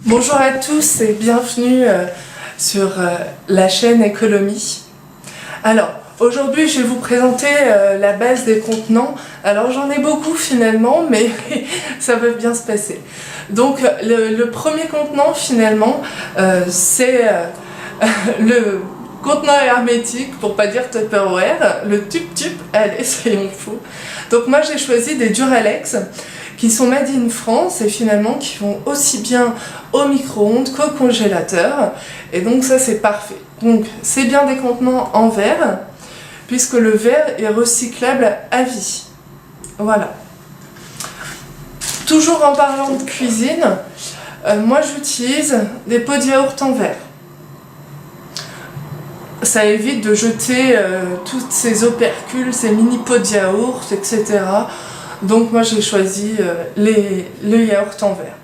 Bonjour à tous et bienvenue sur la chaîne Économie. Alors, aujourd'hui je vais vous présenter la base des contenants. Alors j'en ai beaucoup finalement, mais ça va bien se passer. Donc le premier contenant finalement, c'est le contenant hermétique, pour pas dire Tupperware, le tube-tube, allez soyons fous. Donc moi j'ai choisi des Duralex, qui sont made in France et finalement qui vont aussi bien au micro-ondes qu'au congélateur. Et donc ça c'est parfait. Donc c'est bien des contenants en verre, puisque le verre est recyclable à vie. Voilà. Toujours en parlant de cuisine, moi j'utilise des pots de yaourt en verre. Ça évite de jeter toutes ces opercules, ces mini pots de yaourt, etc. Donc moi j'ai choisi le yaourt en verre.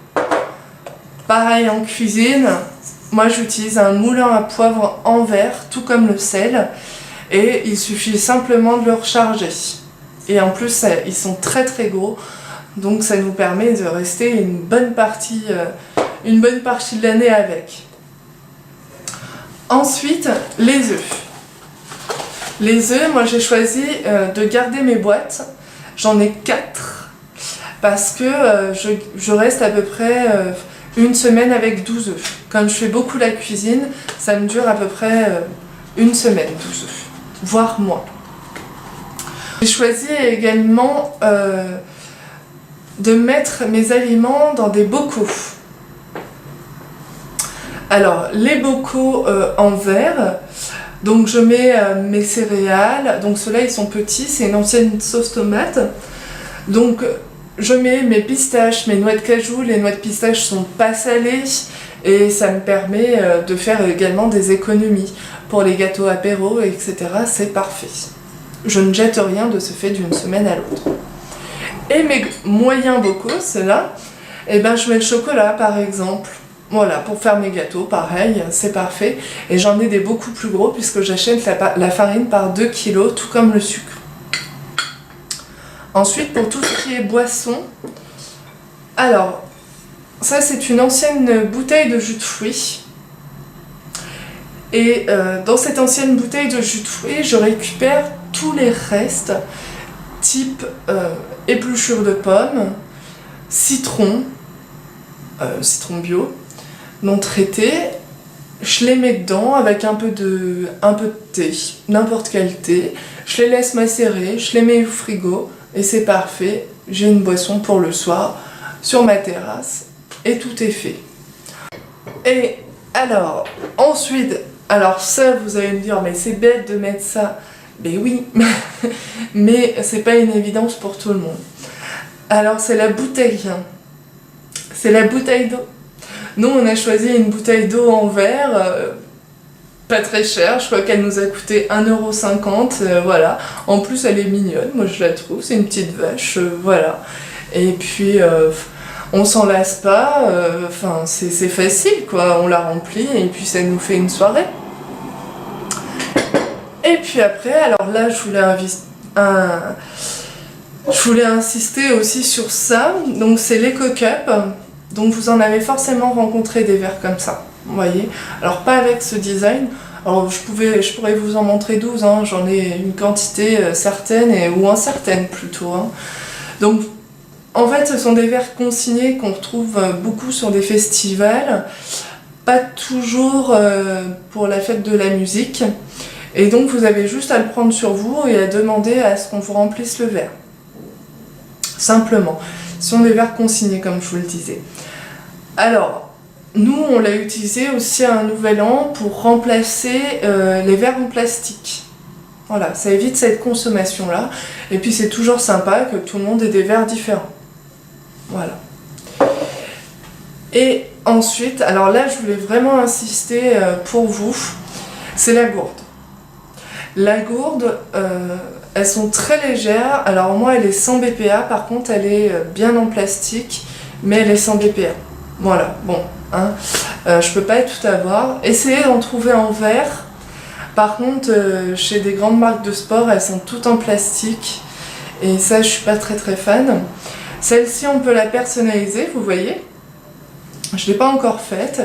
Pareil en cuisine, moi j'utilise un moulin à poivre en verre, tout comme le sel, et il suffit simplement de le recharger. Et en plus ils sont très très gros, donc ça nous permet de rester une bonne partie de l'année avec. Ensuite, les œufs. Les œufs, moi j'ai choisi de garder mes boîtes. J'en ai 4 parce que je reste à peu près une semaine avec 12 œufs. Comme je fais beaucoup la cuisine, ça me dure à peu près une semaine, 12 œufs, voire moins. J'ai choisi également de mettre mes aliments dans des bocaux. Alors, les bocaux en verre, donc je mets mes céréales, donc ceux-là ils sont petits, c'est une ancienne sauce tomate. Donc je mets mes pistaches, mes noix de cajou, les noix de pistache sont pas salées et ça me permet de faire également des économies. Pour les gâteaux apéro, etc. c'est parfait. Je ne jette rien de ce fait d'une semaine à l'autre. Et mes moyens bocaux, ceux-là, eh ben, je mets le chocolat par exemple. Voilà, pour faire mes gâteaux, pareil, c'est parfait. Et j'en ai des beaucoup plus gros puisque j'achète la farine par 2 kg, tout comme le sucre. Ensuite, pour tout ce qui est boisson, alors, ça c'est une ancienne bouteille de jus de fruits. Et dans cette ancienne bouteille de jus de fruits, je récupère tous les restes, type épluchure de pommes, citron bio, non traité, je les mets dedans avec un peu de thé, n'importe quel thé, je les laisse macérer, je les mets au frigo et c'est parfait, j'ai une boisson pour le soir sur ma terrasse et tout est fait. Et alors, ensuite, alors ça vous allez me dire mais c'est bête de mettre ça, ben oui, mais c'est pas une évidence pour tout le monde. Alors c'est la bouteille. C'est la bouteille d'eau. Nous, on a choisi une bouteille d'eau en verre, pas très chère, je crois qu'elle nous a coûté 1,50 €, voilà. En plus, elle est mignonne, moi je la trouve, c'est une petite vache, voilà. Et puis, on s'en lasse pas, enfin, c'est facile, quoi, on la remplit et puis ça nous fait une soirée. Et puis après, alors là, je voulais insister aussi sur ça, donc c'est l'Eco-Cup. Donc vous en avez forcément rencontré des verres comme ça, vous voyez. Alors pas avec ce design, alors je pourrais vous en montrer 12, hein. J'en ai une quantité certaine, ou incertaine plutôt. Hein. Donc en fait ce sont des verres consignés qu'on retrouve beaucoup sur des festivals, pas toujours pour la fête de la musique. Et donc vous avez juste à le prendre sur vous et à demander à ce qu'on vous remplisse le verre. Simplement. Ce sont des verres consignés comme je vous le disais. Alors, nous on l'a utilisé aussi à un nouvel an pour remplacer les verres en plastique. Voilà, ça évite cette consommation-là. Et puis c'est toujours sympa que tout le monde ait des verres différents. Voilà. Et ensuite, alors là je voulais vraiment insister pour vous, c'est la gourde. La gourde, elles sont très légères. Alors moi elle est 100 BPA, par contre elle est bien en plastique, mais elle est 100 BPA. Voilà, bon, hein, je peux pas tout avoir. Essayez d'en trouver en verre. Par contre, chez des grandes marques de sport, elles sont toutes en plastique. Et ça, je suis pas très fan. Celle-ci, on peut la personnaliser, vous voyez. Je ne l'ai pas encore faite.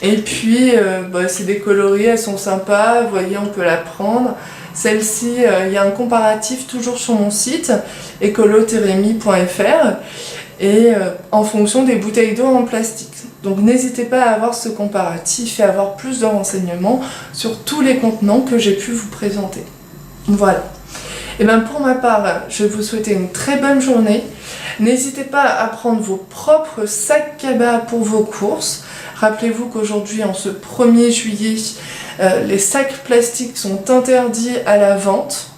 Et puis, c'est des coloris, elles sont sympas. Vous voyez, on peut la prendre. Celle-ci, il y a un comparatif toujours sur mon site, écolo-teremi.fr, et en fonction des bouteilles d'eau en plastique. Donc n'hésitez pas à avoir ce comparatif et à avoir plus de renseignements sur tous les contenants que j'ai pu vous présenter. Voilà. Et bien pour ma part, je vais vous souhaiter une très bonne journée. N'hésitez pas à prendre vos propres sacs cabas pour vos courses. Rappelez-vous qu'aujourd'hui, en ce 1er juillet, les sacs plastiques sont interdits à la vente.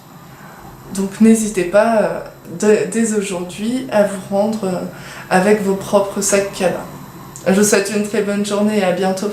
Donc n'hésitez pas dès aujourd'hui à vous rendre avec vos propres sacs cabas. Je vous souhaite une très bonne journée et à bientôt.